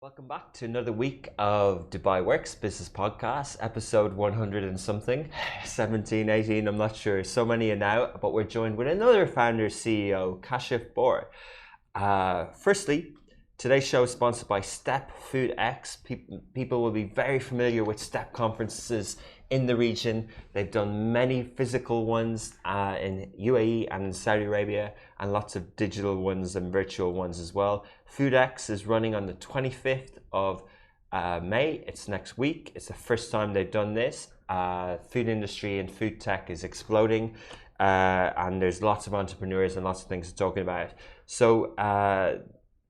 Welcome back to another week of Dubai Works Business Podcast, episode 100 and something, 17, 18, I'm not sure, so many are now, but we're joined with another founder, CEO, Kashif Bhaor. Firstly, today's show is sponsored by Step Food X. People will be very familiar with Step conferences in the region. They've done many physical ones in UAE and in Saudi Arabia, and lots of digital ones and virtual ones as well. FoodX is running on the 25th of May. It's next week. It's the first time they've done this. Food industry and food tech is exploding, and there's lots of entrepreneurs and lots of things to talking about. So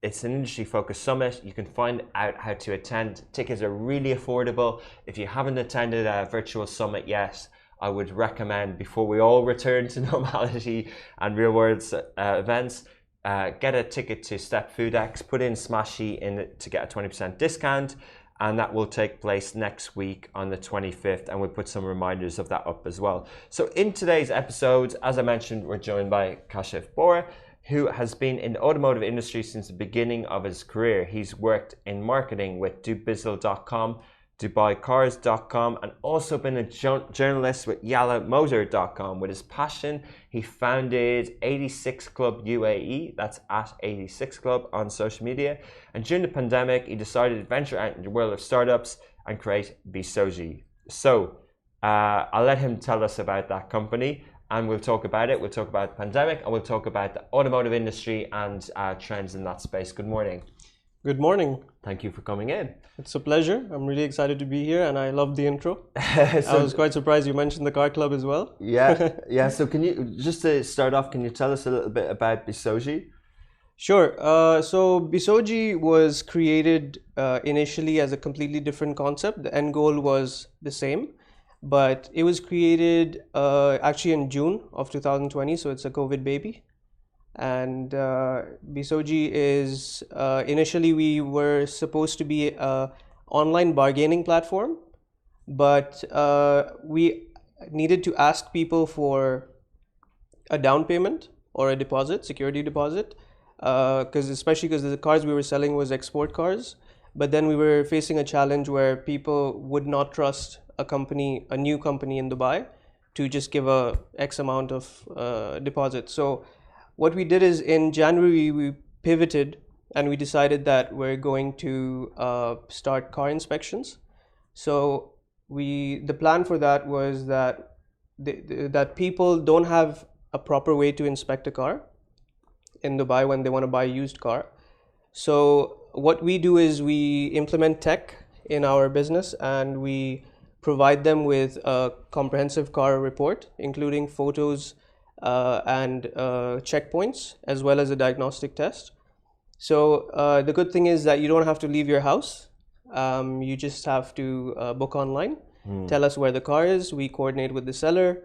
it's an industry-focused summit. You can find out how to attend. Tickets are really affordable. If you haven't attended a virtual summit yet, I would recommend, before we all return to normality and real-world events, get a ticket to Step Food X, put in Smashy in it to get a 20% discount, and that will take place next week on the 25th, and we'll put some reminders of that up as well. So in today's episode, as I mentioned, we're joined by Kashif Bhaor, who has been in the automotive industry since the beginning of his career. He's worked in marketing with DoBizzle.com, DubaiCars.com, and also been a journalist with YallaMotor.com. With his passion, he founded 86 Club UAE, that's at 86 Club on social media. And during the pandemic, he decided to venture out into the world of startups and create BeSoji. So I'll let him tell us about that company, and we'll talk about it. We'll talk about the pandemic, and we'll talk about the automotive industry and trends in that space. Good morning. Good morning. Thank you for coming in. It's a pleasure. I'm really excited to be here, and I love the intro. I was quite surprised you mentioned the car club as well. Yeah. So can you, just to start off, can you tell us a little bit about BeSoji? Sure. So BeSoji was created initially as a completely different concept. The end goal was the same, but it was created actually in June of 2020. So it's a COVID baby. And BeSoji is initially we were supposed to be an online bargaining platform, but we needed to ask people for a down payment or a deposit, security deposit, especially because the cars we were selling was export cars. But then we were facing a challenge where people would not trust a new company in Dubai to just give a X amount of deposit. So what we did is in January, we pivoted and we decided that we're going to start car inspections. So the plan for that was that that people don't have a proper way to inspect a car in Dubai when they want to buy a used car. So what we do is we implement tech in our business, and we provide them with a comprehensive car report, including photos and checkpoints, as well as a diagnostic test. So the good thing is that you don't have to leave your house. You just have to book online, tell us where the car is, we coordinate with the seller,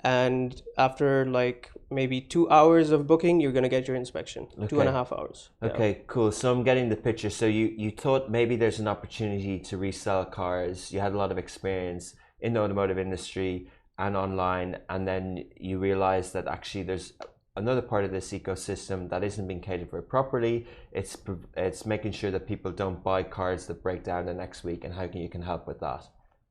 and after like maybe 2 hours of booking, you're going to get your inspection. Okay. 2.5 hours. Okay, yeah. Cool. So I'm getting the picture. So you thought maybe there's an opportunity to resell cars. You had a lot of experience in the automotive industry and online, and then you realize that actually there's another part of this ecosystem that isn't being catered for properly. It's making sure that people don't buy cars that break down the next week, and how you can help with that.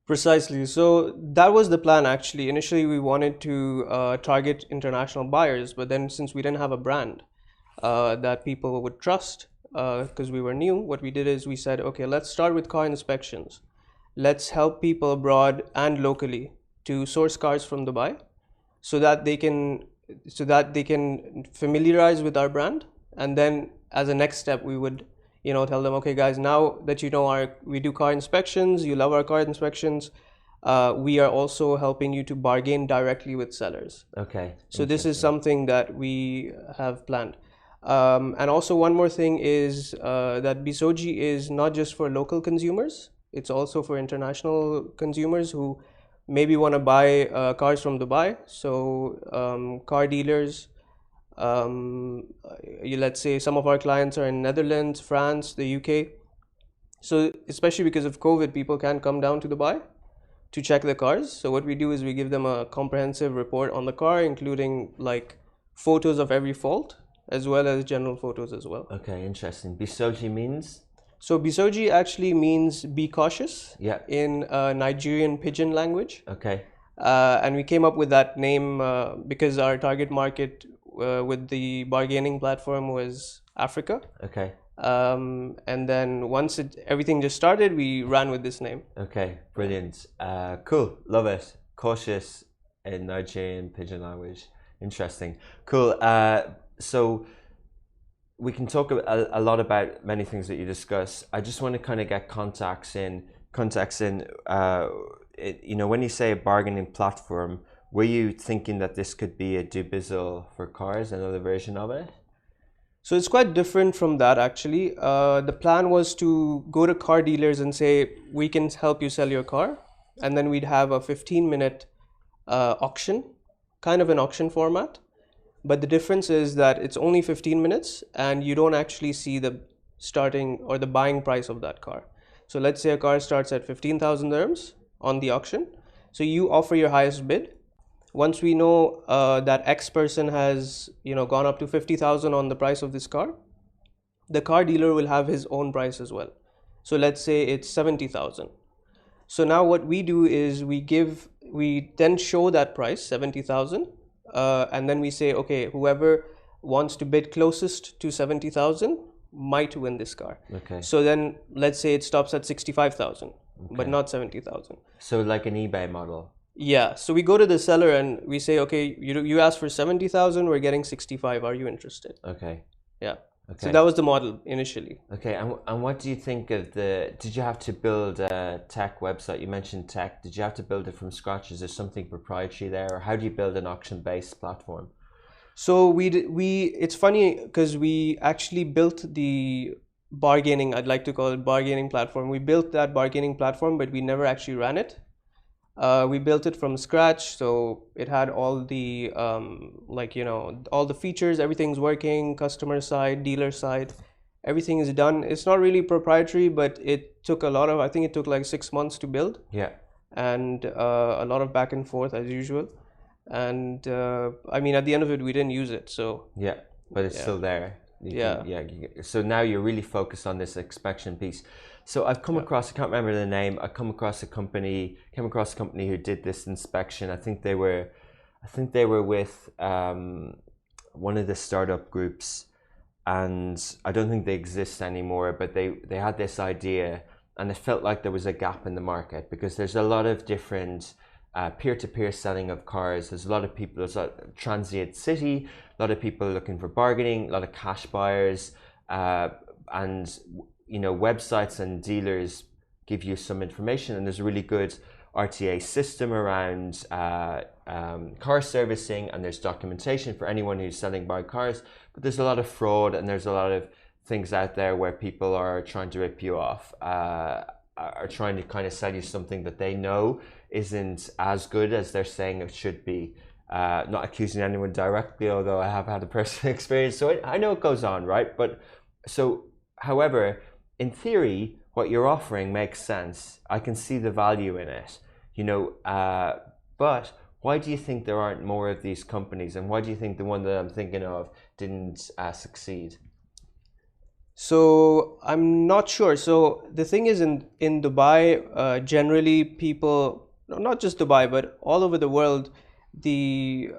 Precisely. So that was the plan actually. Initially we wanted to target international buyers, but then since we didn't have a brand that people would trust, because we were new, what we did is we said, okay, let's start with car inspections. Let's help people abroad and locally to source cars from Dubai, so that they can familiarize with our brand, and then as a next step we would tell them, okay guys, now that we do car inspections, you love our car inspections, we are also helping you to bargain directly with sellers. Okay. So this is something that we have planned. And also one more thing is that BeSoji is not just for local consumers, it's also for international consumers who maybe want to buy cars from Dubai. So car dealers, let's say some of our clients are in Netherlands, France, the UK. So especially because of COVID, people can't come down to Dubai to check the cars. So what we do is we give them a comprehensive report on the car, including like photos of every fault, as well as general photos as well. Okay, interesting. BeSoji means? So BeSoji actually means be cautious Yeah. in Nigerian pidgin language. Okay. And we came up with that name because our target market with the bargaining platform was Africa. Okay. And then once everything just started, we ran with this name. Okay. Brilliant. Cool. Love it. Cautious in Nigerian pidgin language. Interesting. Cool. So we can talk a lot about many things that you discuss. I just want to kind of get context in. When you say a bargaining platform, were you thinking that this could be a Dubizzle for cars, another version of it? So it's quite different from that actually. The plan was to go to car dealers and say, we can help you sell your car. And then we'd have a 15-minute auction, kind of an auction format. But the difference is that it's only 15 minutes and you don't actually see the starting or the buying price of that car. So let's say a car starts at 15,000 dirhams on the auction. So you offer your highest bid. Once we know that X person has gone up to 50,000 on the price of this car, the car dealer will have his own price as well. So let's say it's 70,000. So now what we do is we then show that price, 70,000. And then we say, okay, whoever wants to bid closest to 70,000 might win this car. Okay. So then let's say it stops at 65,000, but not 70,000. So like an eBay model. Yeah. So we go to the seller and we say, okay, you asked for 70,000, we're getting 65. Are you interested? Okay. Yeah. Okay. So that was the model initially. Okay, and what do you think of did you have to build a tech website? You mentioned tech. Did you have to build it from scratch? Is there something proprietary there? Or how do you build an auction-based platform? So it's funny because we actually built the bargaining, I'd like to call it bargaining platform. We built that bargaining platform, but we never actually ran it. We built it from scratch, so it had all the all the features, everything's working, customer side, dealer side, everything is done. It's not really proprietary, but it took I think it took like 6 months to build. Yeah. And a lot of back and forth as usual. And I mean, at the end of it, we didn't use it, so. Yeah, but it's still there. So now you're really focused on this inspection piece. So I've come across, I can't remember the name, I came across a company who did this inspection. I think they were with one of the startup groups, and I don't think they exist anymore, but they had this idea, and it felt like there was a gap in the market because there's a lot of different peer-to-peer selling of cars. There's a lot of people, there's a transient city, a lot of people looking for bargaining, a lot of cash buyers, and websites and dealers give you some information, and there's a really good RTA system around car servicing, and there's documentation for anyone who's selling by cars. But there's a lot of fraud, and there's a lot of things out there where people are trying to rip you off, are trying to kind of sell you something that they know isn't as good as they're saying it should be. Not accusing anyone directly, although I have had a personal experience, so I know it goes on, right? However, in theory, what you're offering makes sense. I can see the value in it, but why do you think there aren't more of these companies, and why do you think the one that I'm thinking of didn't succeed? So I'm not sure. So the thing is, in Dubai, generally people, not just Dubai, but all over the world, the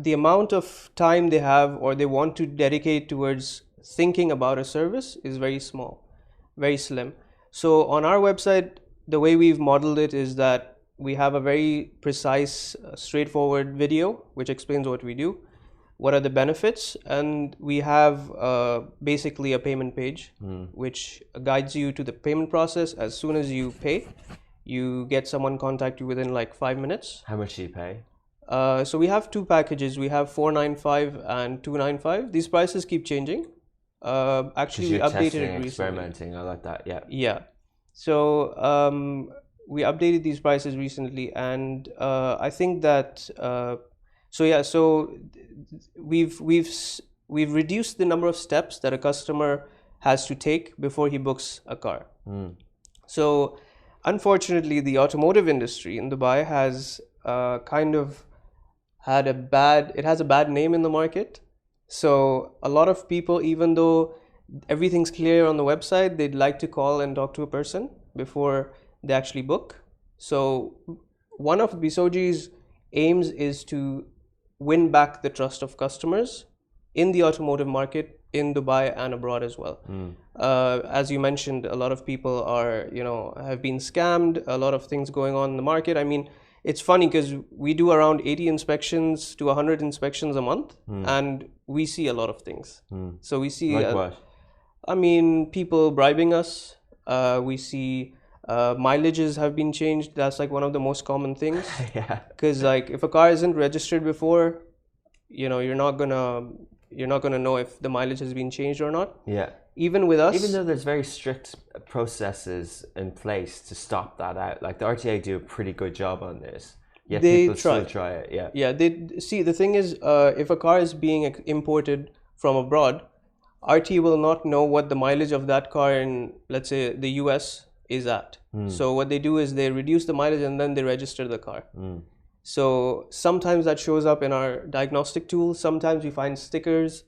amount of time they have or they want to dedicate towards thinking about a service is very small, very slim. So on our website, the way we've modeled it is that we have a very precise, straightforward video which explains what we do, what are the benefits, and we have basically a payment page which guides you to the payment process. As soon as you pay, you get someone contact you within like 5 minutes. How much do you pay? So we have two packages. We have 495 and 295. These prices keep changing. Actually, we updated it recently. Experimenting, I like that. Yeah. Yeah. So we updated these prices recently, and I think that so we've reduced the number of steps that a customer has to take before he books a car. So unfortunately, the automotive industry in Dubai has kind of had a bad name in the market. So a lot of people, even though everything's clear on the website, they'd like to call and talk to a person before they actually book. So one of BeSoji's aims is to win back the trust of customers in the automotive market in Dubai and abroad as well. As you mentioned, a lot of people are, have been scammed, a lot of things going on in the market. I mean, it's funny because we do around 80 inspections to 100 inspections a month, and we see a lot of things. So we see, Like what? I mean, people bribing us. We see mileages have been changed. That's like one of the most common things. Yeah. Because like if a car isn't registered before, you're not gonna know if the mileage has been changed or not. Yeah. Even with us, Even though there's very strict processes in place to stop that out, like the RTA do a pretty good job on this. Yet They people try. still try it. Yeah. yeah, they see the thing is, if a car is being imported from abroad, RT will not know what the mileage of that car in, let's say, the US is at. So what they do is they reduce the mileage and then they register the car. So sometimes that shows up in our diagnostic tool. Sometimes we find stickers.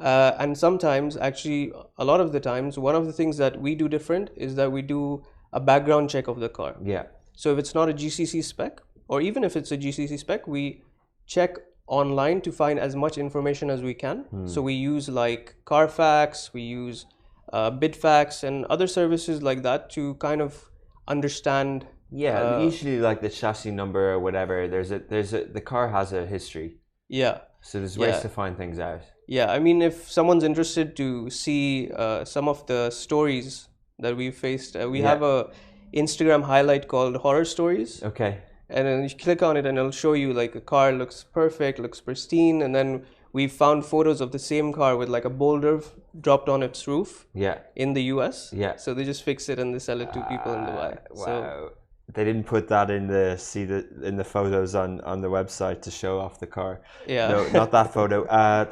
And sometimes, actually, a lot of the times, one of the things that we do different is that we do a background check of the car. Yeah. So if it's not a GCC spec, or even if it's a GCC spec, we check online to find as much information as we can. So we use like Carfax, we use Bitfax and other services like that to kind of understand. Yeah. Usually, like the chassis number or whatever, the car has a history. Yeah. So there's ways Yeah. to find things out. Yeah, I mean, if someone's interested to see some of the stories that we've faced, we have a Instagram highlight called Horror Stories. Okay. And then you click on it and it'll show you like a car looks perfect, looks pristine. And then we found photos of the same car with like a boulder dropped on its roof Yeah. in the US. Yeah. So they just fix it and they sell it to people in Dubai. Wow. So They didn't put that in the photos on the website to show off the car. yeah. No, not that photo.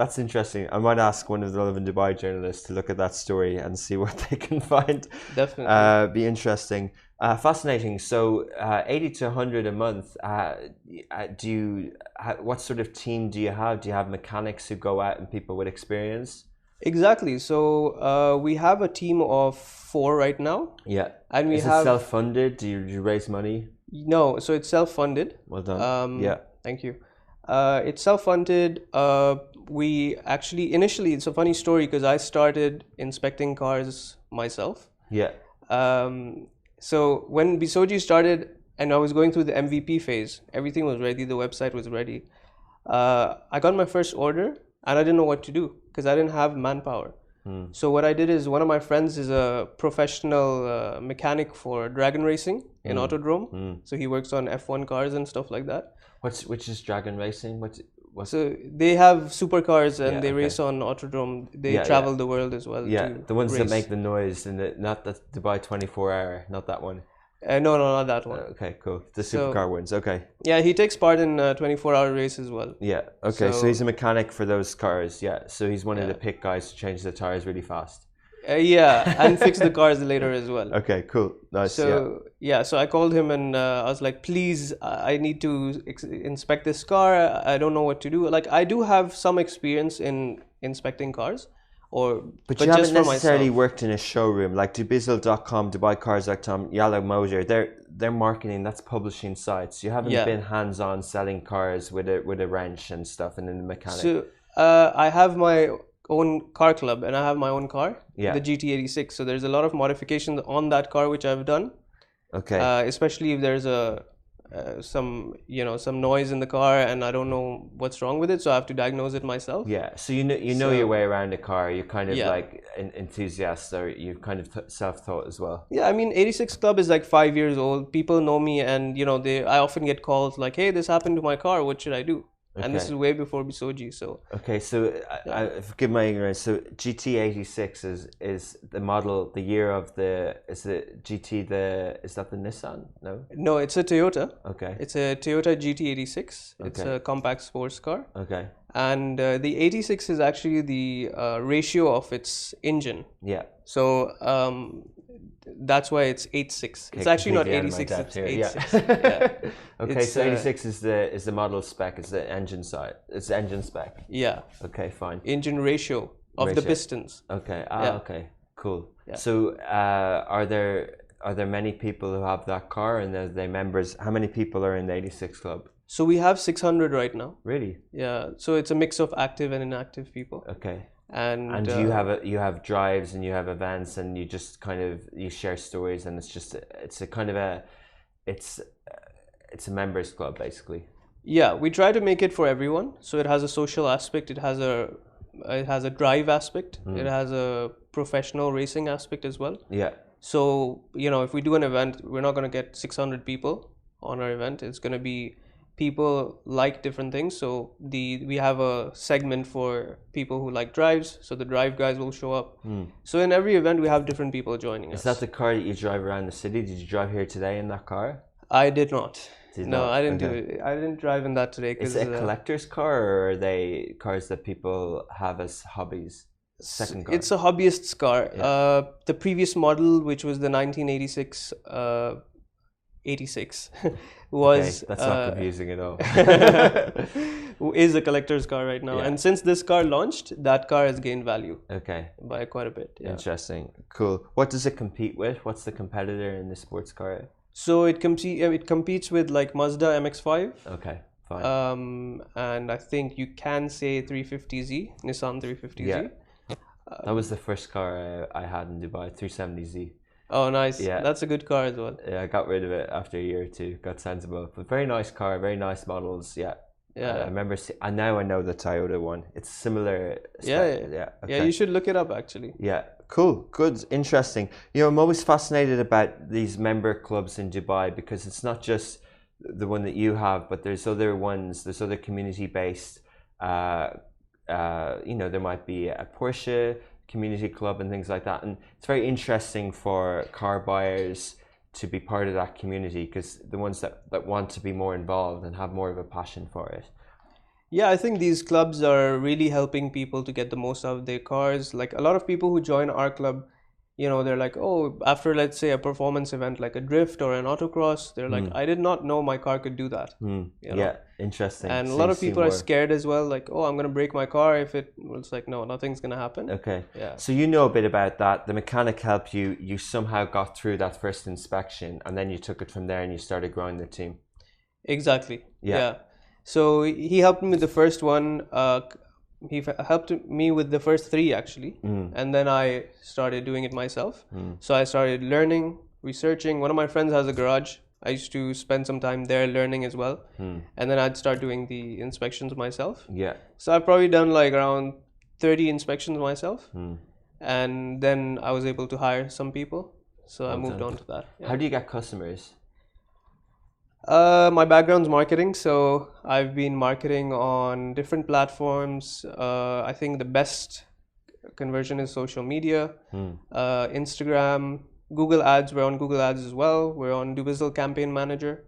That's interesting. I might ask one of the Love in Dubai journalists to look at that story and see what they can find. Definitely. Be interesting. Fascinating. So 80 to 100 a month. What sort of team do you have? Do you have mechanics who go out and people with experience? Exactly. So we have a team of 4 right now. Yeah. And we Is have it self-funded? Do you raise money? No, so it's self-funded. Well done. Yeah. Thank you. It's self-funded. We actually, initially, it's a funny story because I started inspecting cars myself. Yeah. So when BeSoji started and I was going through the MVP phase, everything was ready, the website was ready. I got my first order and I didn't know what to do because I didn't have manpower. So what I did is, one of my friends is a professional mechanic for dragon racing in Autodrome. So he works on F1 cars and stuff like that. Which is dragon racing? What's So they have supercars and Yeah, they okay. race on Autodrome. They Yeah, travel yeah. the world as well. Yeah, to the ones that race. make the noise and not the Dubai 24-hour, not that one. No, not that one. Okay, cool. The So- supercar ones. Okay. Yeah, he takes part in 24-hour race as well. Yeah. Okay. So, So- he's a mechanic for those cars. Yeah. So he's one of Yeah. the pick guys to change the tires really fast. Yeah, and fix the cars later as well. Okay. Cool. Nice. So so I called him and I was like, please, I need to inspect this car. I don't know what to do. Like, I do have some experience in inspecting cars, But you haven't just for necessarily myself. worked in a showroom like Dubizzle.com, DubaiCars.com, Yellow Motor. They're marketing. That's publishing sites. You haven't Yeah. been hands-on selling cars with a wrench and stuff and in the mechanic. So I have my own car club and I have my own car, Yeah. the GT86. So there's a lot of modifications on that car which I've done, Okay. especially if there's some noise in the car and I don't know what's wrong with it, so I have to diagnose it myself. Yeah, so you know So- your way around a car. You're kind of Yeah. like an enthusiast, or you're kind of self-taught as well. Yeah, I mean, 86 Club is like 5 years old. People know me, and I often get calls like, "Hey, this happened to my car. What should I do?" And this Okay. is way before BeSoji. So Okay, so I forgive my ignorance. So GT86 is the model, the year of is the GT is that the Nissan? No. no, it's a Toyota. Okay. It's a Toyota GT86. It's Okay. a compact sports car, Okay. and the 86 is actually the ratio of its engine. Yeah. So that's why it's 86. It's actually not completely out of my 86. depth It's here. 86. Yeah. Yeah. Okay, It's, so 86 is the model spec. It's the engine side. It's the engine spec. Yeah. Okay, fine. Engine ratio of the Ratio. Pistons. Okay. Yeah. Okay. Cool. Yeah. So, are there many people who have that car, and are they members? How many people are in the 86 club? So we have 600 right now. Really? Yeah. So it's a mix of active and inactive people. Okay. And And you have drives and you have events, and you just kind of you share stories, and it's a kind of a it's it's a members club basically. yeah, we try to make it for everyone. So it has a social aspect. It has a drive aspect. It has a professional racing aspect as well. Yeah. So, if we do an event, we're not going to get 600 people on our event. It's going to be people like different things. So we have a segment for people who like drives. So the drive guys will show up. So in every event, we have different people joining us. Is that the car that you drive around the city? Did you drive here today in that car? I did not. Did No, not? I didn't do Okay. it. I didn't drive in that today Is because it a collector's car, or are they cars that people have as hobbies? Second car. it's a hobbyist's car. Yeah. The previous model, which was the 1986 86, was Okay, that's not confusing at all. is a collector's car right now. Yeah. And since this car launched, that car has gained value Okay, by quite a bit. Yeah. interesting, cool. What does it compete with? What's the competitor in the sports car? So it competes with like Mazda MX-5. Okay, fine. And I think you can say 350Z, Nissan 350Z. Yeah. That was the first car I had in Dubai, 370Z. Oh, nice. Yeah. That's a good car as well. Yeah, I got rid of it after a year or two. Got sensible, but very nice car, very nice models. Yeah. Yeah. I remember. And now I know the Toyota one. It's similar. Yeah. Yeah. Yeah, you should look it up actually. Yeah, cool, good, interesting. I'm always fascinated about these member clubs in Dubai because it's not just the one that you have, but there's other ones, there's other community-based, there might be a Porsche community club and things like that. And it's very interesting for car buyers to be part of that community because the ones that want to be more involved and have more of a passion for it. Yeah, I think these clubs are really helping people to get the most out of their cars. Like a lot of people who join our club, they're like, oh, after let's say a performance event like a drift or an autocross, they're like, I did not know my car could do that. Yeah, interesting. And So a lot you of see people are more. scared as well, like, oh, I'm going to break my car if it's like, no, nothing's going to happen. Okay. Yeah. So you know a bit about that. The mechanic helped you. You somehow got through that first inspection, and then you took it from there and you started growing the team. Exactly. Yeah. Yeah. So he helped me with the first one. Helped me with the first three actually, and then I started doing it myself. So I started learning, researching. One of my friends has a garage. I used to spend some time there learning as well, and then I'd start doing the inspections myself. Yeah. So I've probably done like around 30 inspections myself, and then I was able to hire some people. So I moved on to that. Yeah. How do you get customers? My background's marketing, so I've been marketing on different platforms. I think the best conversion is social media, Instagram, Google Ads. We're on Google Ads as well. We're on Dubizzle Campaign Manager.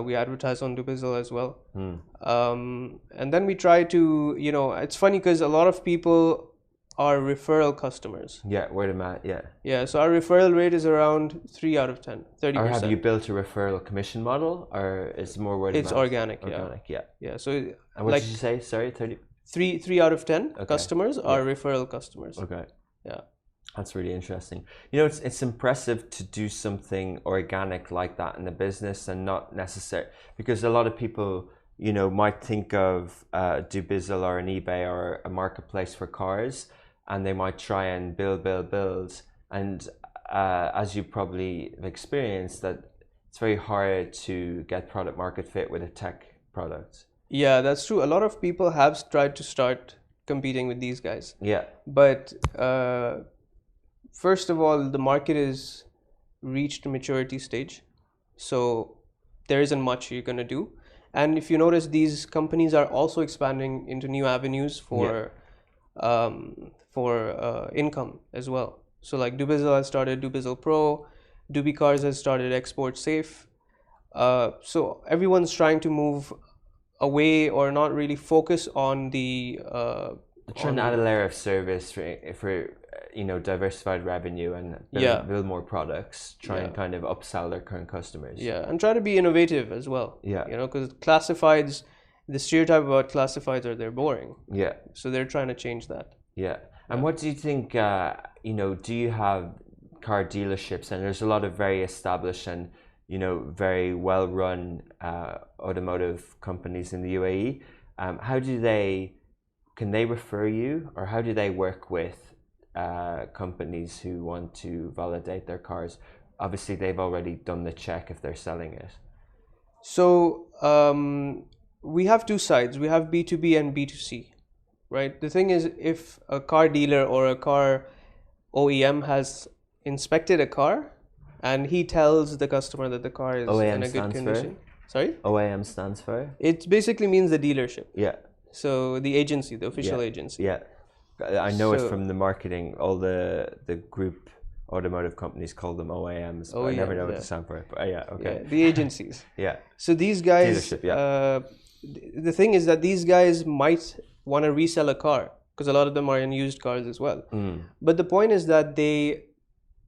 We advertise on Dubizzle as well. And then we try to, it's funny because a lot of people are referral customers. Yeah, word of mouth. Yeah. Yeah, so our referral rate is around 3 out of 10, 30%. Or have you built a referral commission model, or is it more word of It's mouth? organic, yeah. Organic, yeah. Yeah, so And what like did you say? Sorry, 30. three out of 10 customers are referral customers. Okay. Yeah. That's really interesting. it's impressive to do something organic like that in the business and not necessary, because a lot of people, might think of Dubizzle or an eBay or a marketplace for cars, and they might try and build. And as you probably have experienced, that it's very hard to get product market fit with a tech product. Yeah, that's true. A lot of people have tried to start competing with these guys. Yeah. But first of all, the market is reached maturity stage. So there isn't much you're going to do. And if you notice, these companies are also expanding into new avenues for income as well. So like Dubizzle has started Dubizzle Pro, Dubi Cars has started Export Safe. So everyone's trying to move away or not really focus on the trying to add a layer of service for diversified revenue and build more products, try and kind of upsell their current customers. Yeah, and try to be innovative as well. Yeah. Because classifieds, the stereotype about classifieds are they're boring. Yeah. So they're trying to change that. Yeah. And what do you think? Do you have car dealerships? And there's a lot of very established and very well-run automotive companies in the UAE. How do they? Can they refer you, or how do they work with companies who want to validate their cars? Obviously, they've already done the check if they're selling it. So we have two sides. We have B2B and B2C, right? The thing is, if a car dealer or a car OEM has inspected a car and he tells the customer that the car is OEM in a good condition. Sorry? OEM stands for? It basically means the dealership. Yeah. So the agency, the official agency. Yeah. I know it from the marketing. All the group automotive companies call them OEMs, but I never know what to stand for. But okay. Yeah, the agencies. Yeah. So these guys, dealership, the thing is that these guys might want to resell a car because a lot of them are in used cars as well. But the point is that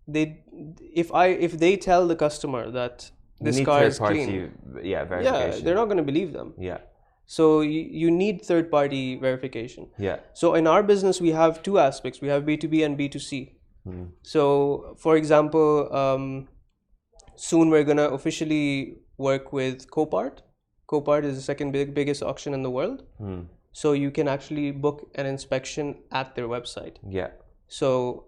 if they tell the customer that this car is clean, verification. they're not going to believe them. Yeah. So you need third-party verification. Yeah. So in our business, we have two aspects. We have B2B and B2C. So, for example, soon we're going to officially work with Copart. Copart is the second biggest auction in the world. So you can actually book an inspection at their website. Yeah. So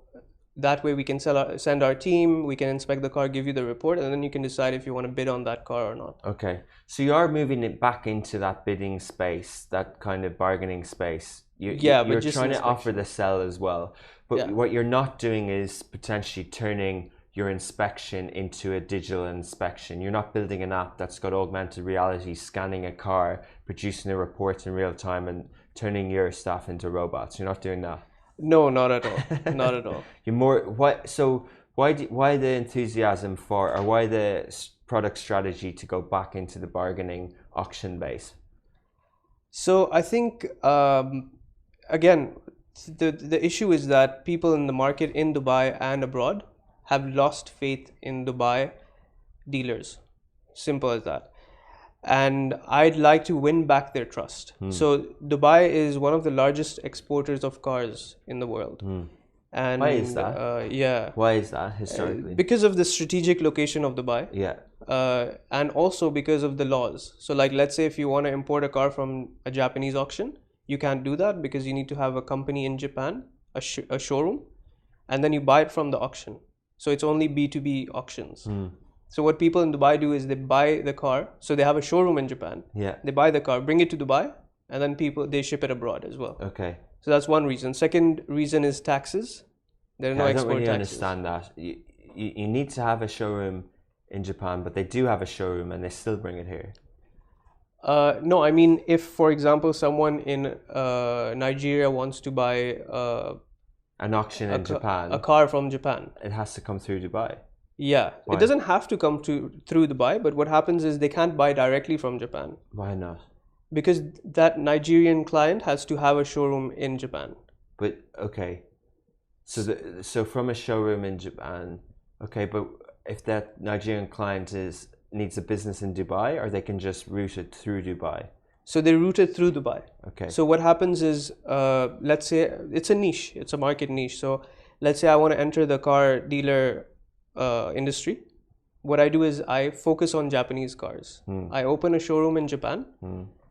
that way we can send our team, we can inspect the car, give you the report, and then you can decide if you want to bid on that car or not. Okay. So you are moving it back into that bidding space, that kind of bargaining space. You're just trying to offer the sell as well. But what you're not doing is potentially turning your inspection into a digital inspection. You're not building an app that's got augmented reality, scanning a car, producing a report in real time, and turning your staff into robots. You're not doing that. No, not at all. Not at all. You're more why the enthusiasm for, or why the product strategy to go back into the bargaining auction base? So I think again, the issue is that people in the market in Dubai and abroad have lost faith in Dubai dealers. Simple as that. And I'd like to win back their trust. So Dubai is one of the largest exporters of cars in the world. And why is that? Why is that historically? Because of the strategic location of Dubai. Yeah. And also because of the laws. So like, let's say if you want to import a car from a Japanese auction, you can't do that because you need to have a company in Japan, a showroom, and then you buy it from the auction. So it's only B2B auctions. So what people in Dubai do is they buy the car. So they have a showroom in Japan. Yeah. They buy the car, bring it to Dubai, and then they ship it abroad as well. Okay. So that's one reason. Second reason is taxes. There are no export taxes. I don't really understand that. You need to have a showroom in Japan, but they do have a showroom and they still bring it here. No, I mean, if, for example, someone in Nigeria wants to buy an auction in Japan, a car from Japan, it has to come through Dubai. Yeah. Why? It doesn't have to come through Dubai, but what happens is they can't buy directly from Japan. Why not? Because that Nigerian client has to have a showroom in Japan. But okay, so from a showroom in Japan, okay, but if that Nigerian client needs a business in Dubai, or they can just route it through Dubai? So they route it through Dubai. Okay. So what happens is, let's say it's a niche, it's a market niche. So let's say I want to enter the car dealer industry. What I do is I focus on Japanese cars. I open a showroom in Japan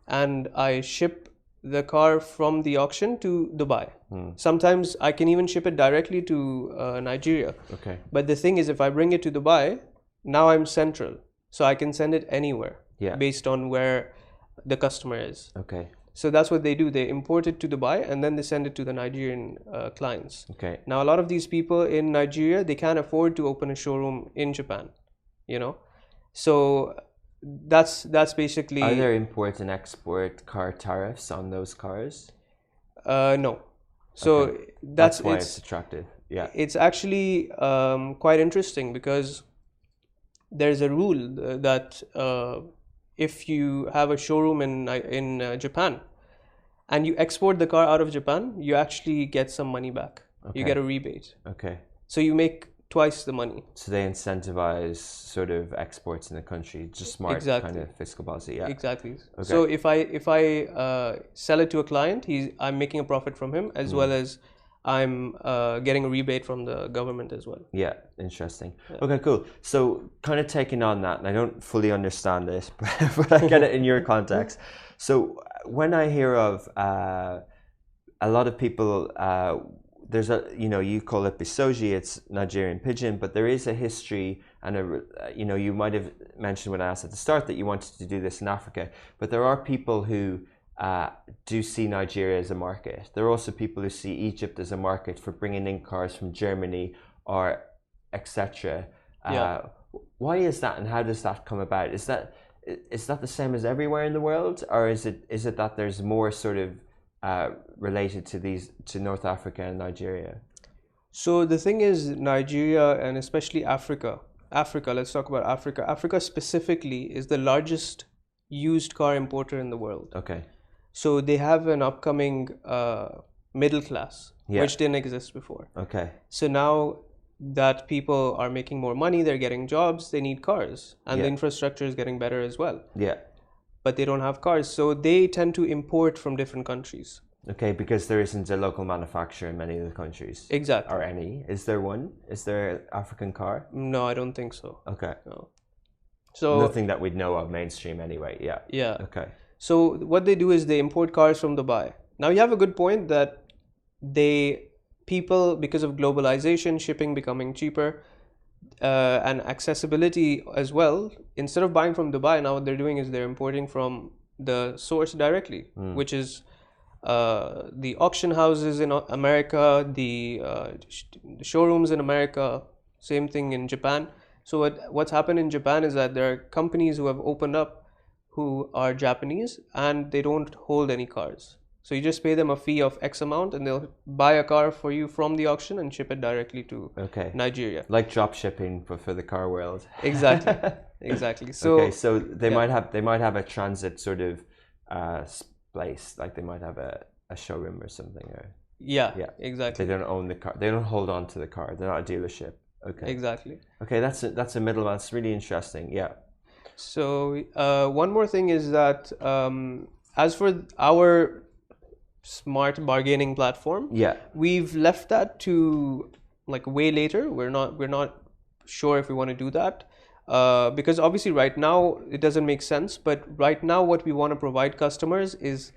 and I ship the car from the auction to Dubai. Sometimes I can even ship it directly to Nigeria. Okay. But the thing is, if I bring it to Dubai, now I'm central. So I can send it anywhere based on where the customer is. Okay. So that's what they do. They import it to Dubai and then they send it to the Nigerian clients. Okay. Now, a lot of these people in Nigeria, they can't afford to open a showroom in Japan, So that's basically... Are there import and export car tariffs on those cars? No. So that's why it's attractive. Yeah. It's actually quite interesting because there's a rule that if you have a showroom in Japan and you export the car out of Japan, you actually get some money back. Okay. You get a rebate. Okay. So you make twice the money. So they incentivize sort of exports in the country, just smart kind of fiscal policy. Yeah. Exactly. Okay. So if I sell it to a client, I'm making a profit from him, as well as I'm getting a rebate from the government as well. Yeah, interesting. Okay, cool. So kind of taking on that, and I don't fully understand this, but I get it in your context. So when I hear of a lot of people, there's a, you call it BeSoji, it's Nigerian pigeon, but there is a history and you might have mentioned when I asked at the start that you wanted to do this in Africa, but there are people who do see Nigeria as a market. There are also people who see Egypt as a market for bringing in cars from Germany or etc. Why is that, and how does that come about? Is that the same as everywhere in the world, or is it that there's more sort of related to North Africa and Nigeria? So the thing is, Nigeria and especially Africa, let's talk about Africa. Africa specifically is the largest used car importer in the world. Okay. So they have an upcoming middle class, which didn't exist before. Okay. So now that people are making more money, they're getting jobs, they need cars, and the infrastructure is getting better as well. Yeah. But they don't have cars, so they tend to import from different countries. Okay, because there isn't a local manufacturer in many of the countries. Exactly. Or any. Is there one? Is there an African car? No, I don't think so. Okay. No. So nothing that we'd know of mainstream anyway. Yeah. Yeah. Okay. So what they do is they import cars from Dubai. Now you have a good point that people, because of globalization, shipping becoming cheaper, and accessibility as well, instead of buying from Dubai, now what they're doing is they're importing from the source directly, which is the auction houses in America, the showrooms in America, same thing in Japan. So what's happened in Japan is that there are companies who have opened up who are Japanese and they don't hold any cars. So you just pay them a fee of X amount and they'll buy a car for you from the auction and ship it directly to Nigeria. Like drop shipping, but for the car world. Exactly. Exactly. So so they might have a transit sort of place, like they might have a showroom or something. Or exactly. They don't own the car. They don't hold on to the car. They're not a dealership. Okay. Exactly. Okay, that's a middleman. It's really interesting. Yeah. So one more thing is that as for our smart bargaining platform, we've left that to like way later. We're not sure if we want to do that because obviously right now it doesn't make sense. But right now what we want to provide customers is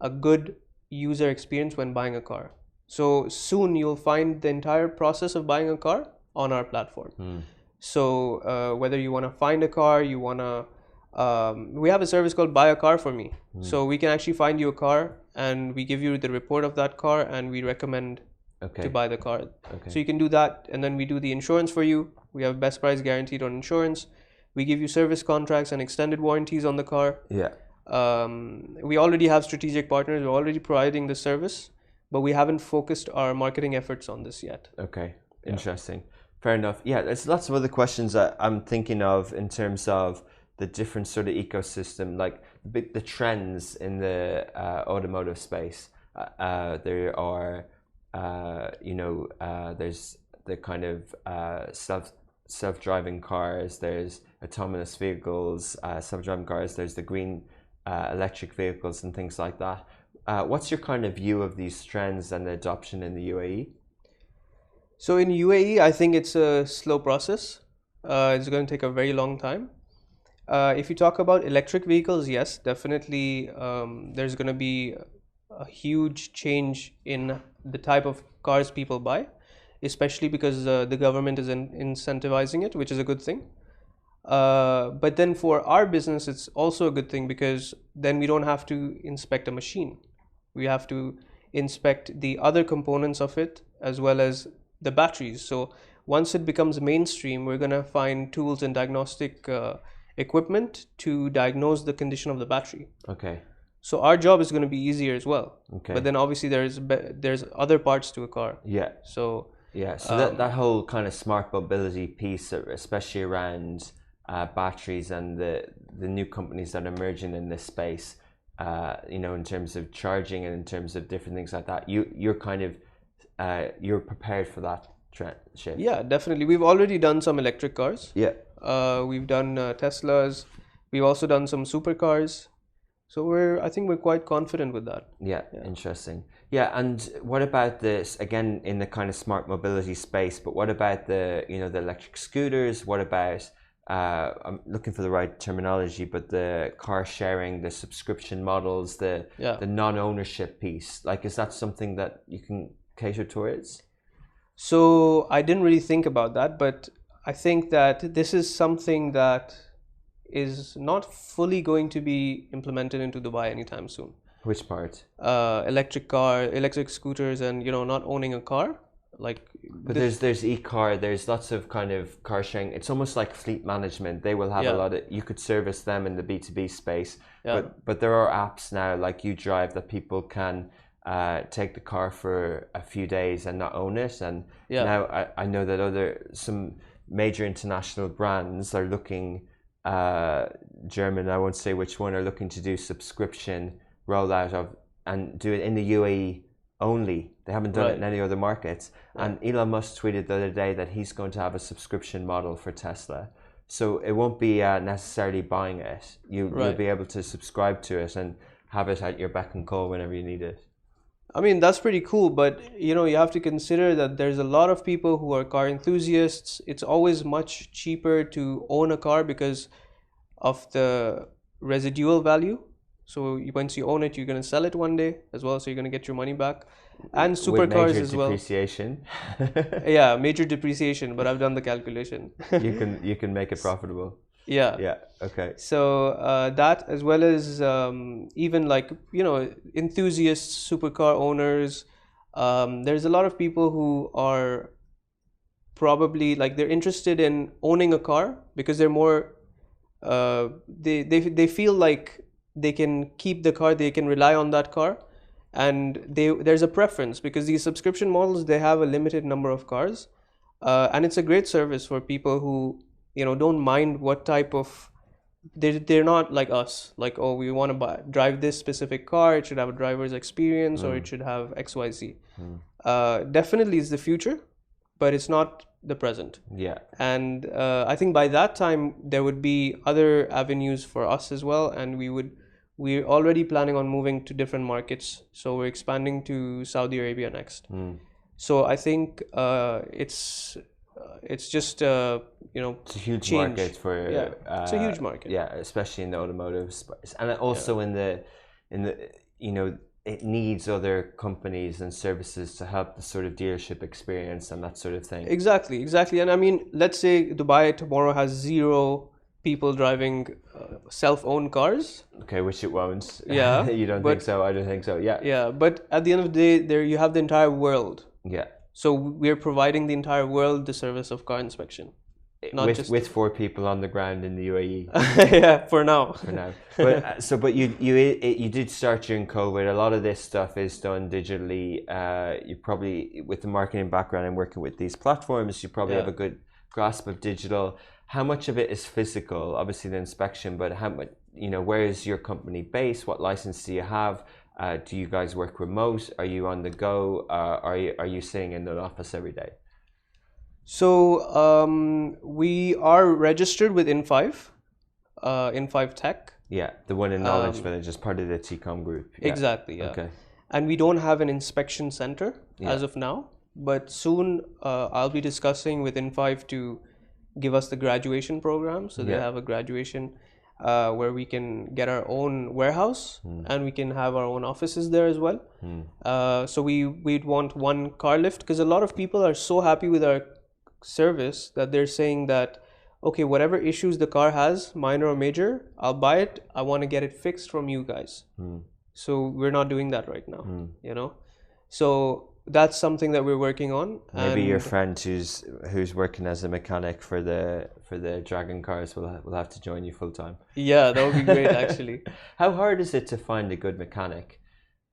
a good user experience when buying a car. So soon you'll find the entire process of buying a car on our platform. So whether you want to find a car, you want to we have a service called Buy a Car for Me. So we can actually find you a car and we give you the report of that car and we recommend to buy the car. So you can do that, and then we do the insurance for you. We have best price guaranteed on insurance. We give you service contracts and extended warranties on the car. We already have strategic partners. We're already providing the service, but we haven't focused our marketing efforts on this yet. Okay, interesting. Fair enough. Yeah, there's lots of other questions that I'm thinking of in terms of the different sort of ecosystem, like the trends in the automotive space. There are, there's the kind of self-driving cars. There's autonomous vehicles, self-driving cars. There's the green electric vehicles and things like that. What's your kind of view of these trends and the adoption in the UAE? So in UAE, I think it's a slow process. It's going to take a very long time. If you talk about electric vehicles, yes, definitely there's going to be a huge change in the type of cars people buy, especially because the government is incentivizing it, which is a good thing. But then for our business, it's also a good thing because then we don't have to inspect a machine. We have to inspect the other components of it as well as the batteries. So once it becomes mainstream, we're going to find tools and diagnostic equipment to diagnose the condition of the battery. Okay. So our job is going to be easier as well. Okay. But then obviously there's other parts to a car. Yeah. So that whole kind of smart mobility piece, especially around batteries and the new companies that are emerging in this space, in terms of charging and in terms of different things like that, you're kind of you're prepared for that trend shift. Yeah, definitely. We've already done some electric cars. Yeah. We've done Teslas. We've also done some supercars. So I think we're quite confident with that. Yeah, interesting. Yeah, and what about this again in the kind of smart mobility space? But what about the the electric scooters? What about I'm looking for the right terminology, but the car sharing, the subscription models, the non-ownership piece. Like, is that something that you can cater towards? So I didn't really think about that, but I think that this is something that is not fully going to be implemented into Dubai anytime soon. Which part? Electric scooters, and not owning a car. Like, but there's e-car. There's lots of kind of car sharing. It's almost like fleet management. They will have a lot of. You could service them in the B2B space. Yeah. But there are apps now like You Drive that people can take the car for a few days and not own it. And now I know that some major international brands are looking. German, I won't say which one, are looking to do subscription rollout of and do it in the UAE only. They haven't done it in any other markets. And Elon Musk tweeted the other day that he's going to have a subscription model for Tesla. So it won't be necessarily buying it. You'll be able to subscribe to it and have it at your beck and call whenever you need it. I mean, that's pretty cool, but you have to consider that there's a lot of people who are car enthusiasts. It's always much cheaper to own a car because of the residual value. So once you own it, you're going to sell it one day as well, so you're going to get your money back. And supercars as well. Depreciation. Yeah, major depreciation, but I've done the calculation. You can make it profitable. Yeah. Okay. So that, as well as even like enthusiasts, supercar owners. There's a lot of people who are probably like they're interested in owning a car because they're more. They feel like they can keep the car, they can rely on that car, and there's a preference because these subscription models, they have a limited number of cars, and it's a great service for people who don't mind what type of they're not like us, like, oh, we want to drive this specific car, it should have a driver's experience or it should have XYZ. Definitely is the future, but it's not the present. Yeah. And I think by that time there would be other avenues for us as well, and we're already planning on moving to different markets, so we're expanding to Saudi Arabia next. So I think it's just it's a huge market for it's a huge market, especially in the automotive space, and also in the it needs other companies and services to help the sort of dealership experience and that sort of thing. Exactly. And I mean, let's say Dubai tomorrow has 0 people driving self-owned cars. Okay, which it won't. Yeah. You don't think so? I don't think so. Yeah. Yeah, but at the end of the day, there you have the entire world. Yeah. So we're providing the entire world the service of car inspection. With 4 people on the ground in the UAE. Yeah, for now. But you did start during COVID. A lot of this stuff is done digitally. You probably, with the marketing background and working with these platforms, you probably have a good grasp of digital. How much of it is physical? Obviously the inspection, but how much? Where is your company based? What license do you have? Do you guys work remote? Are you on the go? Are you sitting in the office every day? So we are registered with In5 Tech. Yeah, the one in Knowledge Village as part of the TCOM group. Yeah. Exactly, yeah. Okay. And we don't have an inspection center as of now, but soon I'll be discussing with In5 to give us the graduation program. So they have a graduation where we can get our own warehouse and we can have our own offices there as well. So we'd want one car lift because a lot of people are so happy with our service that they're saying that, okay, whatever issues the car has, minor or major, I'll buy it. I want to get it fixed from you guys. So we're not doing that right now, So that's something that we're working on. Maybe your friend who's working as a mechanic for the Dragon cars will have to join you full time. Yeah, that would be great actually. How hard is it to find a good mechanic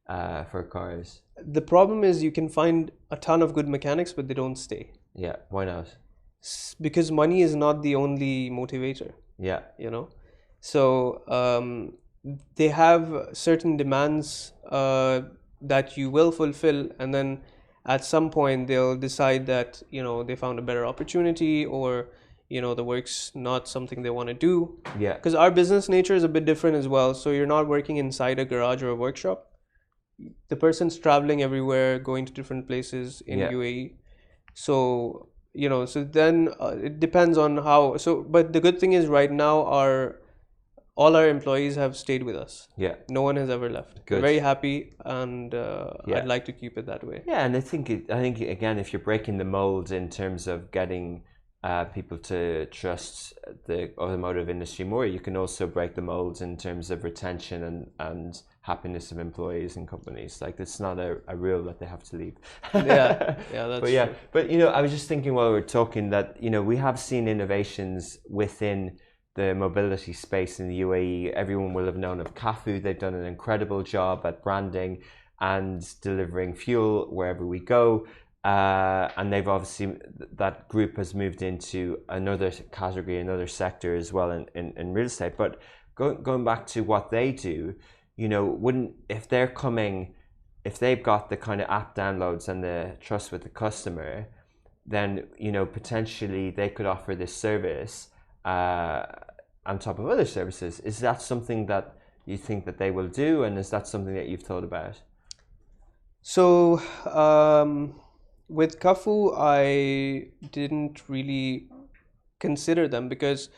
for cars? The problem is you can find a ton of good mechanics, but they don't stay. Yeah, why not? Because money is not the only motivator. Yeah. So they have certain demands that you will fulfill, and then at some point they'll decide that they found a better opportunity, or the work's not something they want to do. Yeah. Because our business nature is a bit different as well. So you're not working inside a garage or a workshop. the person's traveling everywhere, going to different places in Yeah. UAE. So, so then it depends on how. So, but the good thing is right now all our employees have stayed with us. Yeah. No one has ever left. We're Good. very happy, and Yeah. I'd like to keep it that way. Yeah, and I think again, if you're breaking the mold in terms of getting people to trust the automotive industry more, you can also break the mold in terms of retention and happiness of employees and companies. Like, it's not a rule that they have to leave. Yeah, that's But yeah, true. but I was just thinking while we were talking that we have seen innovations within the mobility space in the UAE. Everyone will have known of Kafu. They've done an incredible job at branding and delivering fuel wherever we go. And they've obviously, that group has moved into another category, another sector as well in real estate. But going back to what they do, if they've got the kind of app downloads and the trust with the customer, then potentially they could offer this service on top of other services. Is that something that you think that they will do, and is that something that you've thought about? So with Kafu, I didn't really consider them because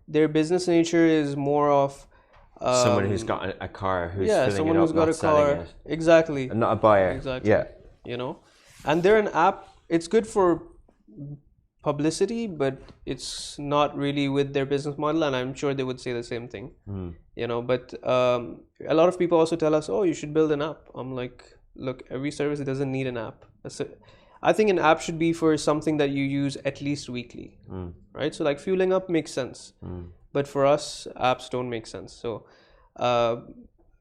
their business nature is more of Someone who's got a car, who's filling someone it who's up, got not a selling car. it, Exactly. and not a buyer. Exactly. Yeah. And they're an app. It's good for publicity, but it's not really with their business model, and I'm sure they would say the same thing. But a lot of people also tell us, oh, you should build an app. I'm like, look, every service doesn't need an app. I think an app should be for something that you use at least weekly, right? So like fueling up makes sense, but for us, apps don't make sense. So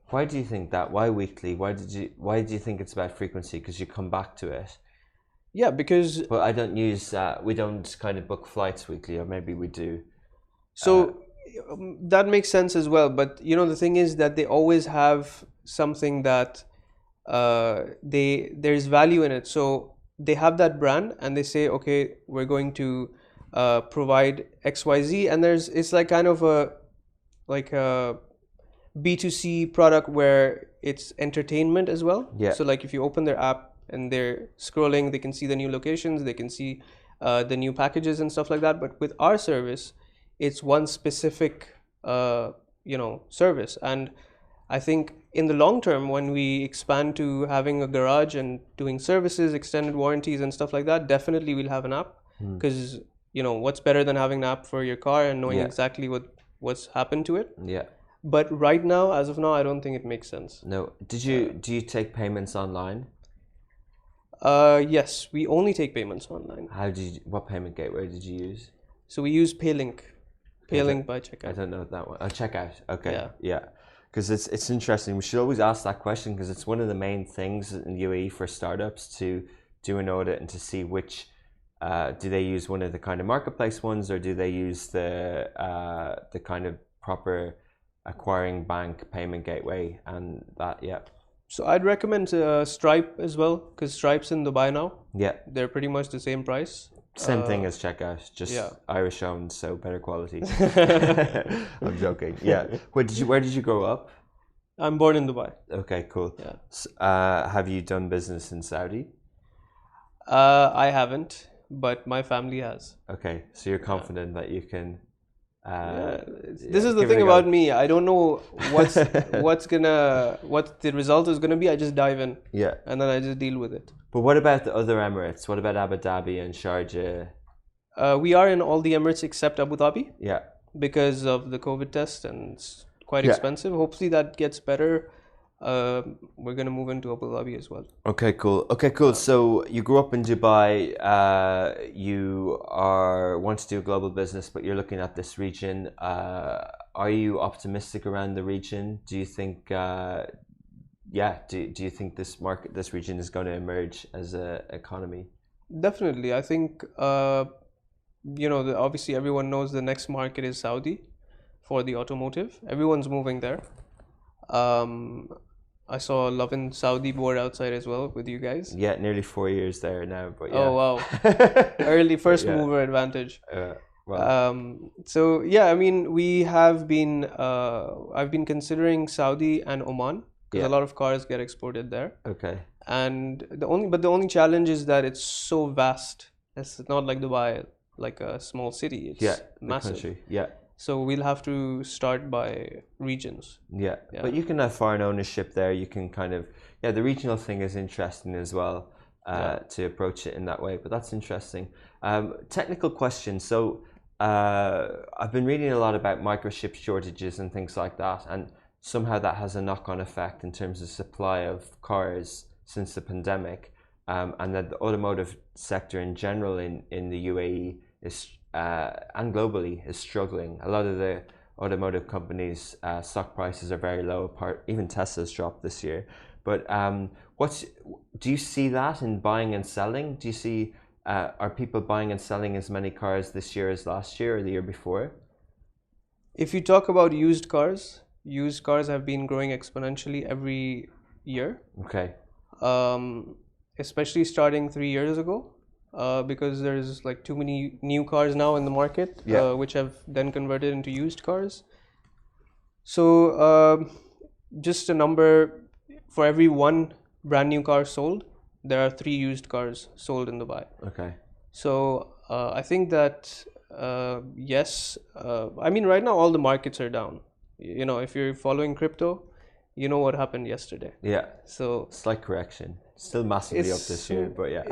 why do you think that? Why weekly? Why do you think it's about frequency? Because you come back to it. Yeah, because But I don't use. We don't kind of book flights weekly, or maybe we do. so that makes sense as well. But the thing is that they always have something that there's value in it. So they have that brand, and they say, okay, we're going to provide XYZ, and it's like kind of a B2C product where it's entertainment as well. Yeah. So like if you open their app and they're scrolling, they can see the new locations, they can see the new packages and stuff like that. But with our service, it's one specific service. And I think in the long term, when we expand to having a garage and doing services, extended warranties and stuff like that, definitely we'll have an app. Because what's better than having an app for your car and knowing exactly what's happened to it. Yeah. But right now, as of now, I don't think it makes sense. No. Do you take payments online? Yes, we only take payments online. What payment gateway did you use? So we use PayLink. PayLink by Checkout. I don't know that one. Oh, Checkout. Okay. Yeah. Because it's interesting. We should always ask that question because it's one of the main things in UAE for startups to do an audit and to see which do they use one of the kind of marketplace ones, or do they use the kind of proper acquiring bank payment gateway and that. So I'd recommend Stripe as well, because Stripe's in Dubai now. Yeah. They're pretty much the same price. Same thing as Checkout, just Irish owned, so better quality. I'm joking. Yeah. Where did you grow up? I'm born in Dubai. Okay, cool. Yeah. Have you done business in Saudi? I haven't, but my family has. Okay, so you're confident that you can. This is the thing about me. I don't know what the result is gonna be. I just dive in. Yeah. And then I just deal with it. But what about the other Emirates? What about Abu Dhabi and Sharjah? We are in all the Emirates except Abu Dhabi. Yeah. Because of the COVID test, and it's quite expensive. Hopefully that gets better. We're gonna move into Abu Dhabi as well. Okay, cool. So you grew up in Dubai. You want to do global business, but you're looking at this region. Are you optimistic around the region? Do you think? Do you think this region is going to emerge as an economy? Definitely. I think obviously everyone knows the next market is Saudi for the automotive. Everyone's moving there. I saw Love in Saudi board outside as well with you guys. Yeah, nearly 4 years there now. But yeah. Oh wow, early first mover advantage. So yeah, I mean, we have been. I've been considering Saudi and Oman. because a lot of cars get exported there. Okay. And the only challenge is that it's so vast. It's not like Dubai, like a small city. It's massive. Country. Yeah. So we'll have to start by regions. Yeah. But you can have foreign ownership there. You can kind of, the regional thing is interesting as well, to approach it in that way. But that's interesting. Technical question. So I've been reading a lot about microchip shortages and things like that. And somehow that has a knock-on effect in terms of supply of cars since the pandemic. And that the automotive sector in general in the UAE is and globally is struggling. A lot of the automotive companies' stock prices are very low. Even Tesla's dropped this year. But do you see that in buying and selling? Do you see are people buying and selling as many cars this year as last year or the year before? If you talk about used cars have been growing exponentially every year. Okay. Especially starting 3 years ago. Because there's like too many new cars now in the market, which have then converted into used cars. So just a number, for every one brand new car sold, there are 3 used cars sold in Dubai. Okay. So I think that yes, I mean right now all the markets are down. You know, if you're following crypto, you know what happened yesterday. Yeah. So slight correction. Still massively up this year, but yeah.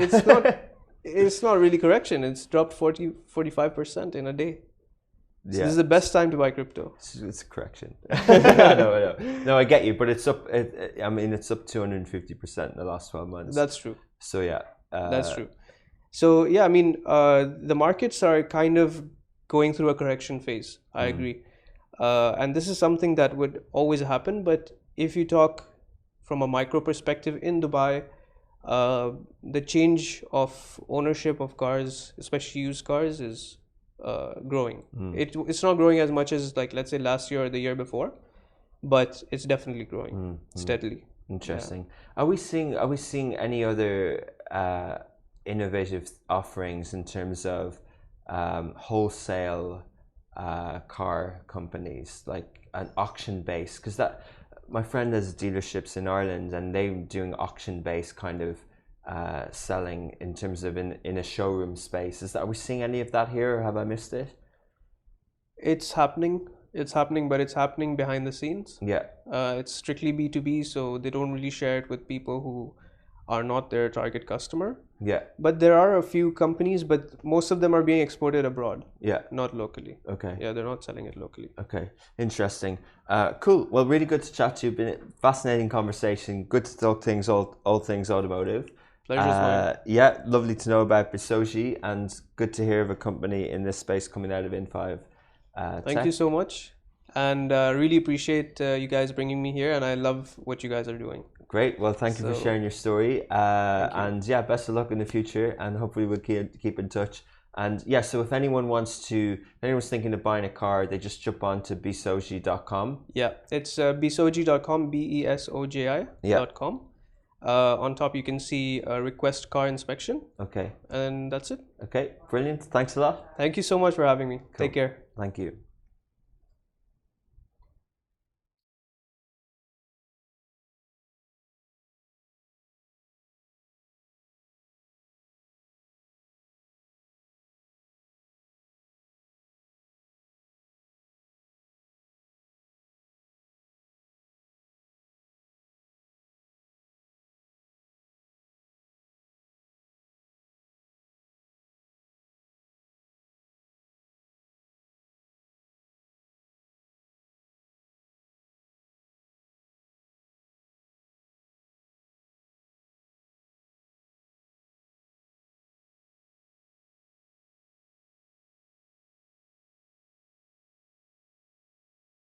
It's not really correction. It's dropped 45% in a day. So this is the best time to buy crypto. It's a correction. No, I get you, but it's up. I mean, it's up 250% in the last 12 months. That's true. So yeah, that's true. So yeah, I mean, the markets are kind of going through a correction phase. I agree, and this is something that would always happen. But if you talk from a micro perspective in Dubai, the change of ownership of cars, especially used cars, is growing. It's not growing as much as, like, let's say last year or the year before, but it's definitely growing steadily. Interesting. Yeah. Are we seeing any other innovative offerings in terms of wholesale car companies, like an auction base? Because that, my friend has dealerships in Ireland, and they're doing auction-based kind of selling in terms of in a showroom space. Are we seeing any of that here, or have I missed it? It's happening, but it's happening behind the scenes. Yeah. It's strictly B2B, so they don't really share it with people who are not their target customer. Yeah. But there are a few companies, but most of them are being exported abroad. Yeah. Not locally. Okay. Yeah, they're not selling it locally. Okay. Interesting. Cool. Well, really good to chat to you. Been a fascinating conversation. Good to talk things, all things automotive. Pleasure's mine. Yeah, lovely to know about BeSoji, and good to hear of a company in this space coming out of In5. Thank you so much. And really appreciate you guys bringing me here, and I love what you guys are doing. Great. Well, thank you for sharing your story. And yeah, best of luck in the future, and hopefully we'll keep in touch. And yeah, so if anyone's thinking of buying a car, they just jump on to besoji.com. Yeah, it's besoji.com, besoji.com. On top, you can see request car inspection. Okay. And that's it. Okay, brilliant. Thanks a lot. Thank you so much for having me. Cool. Take care. Thank you.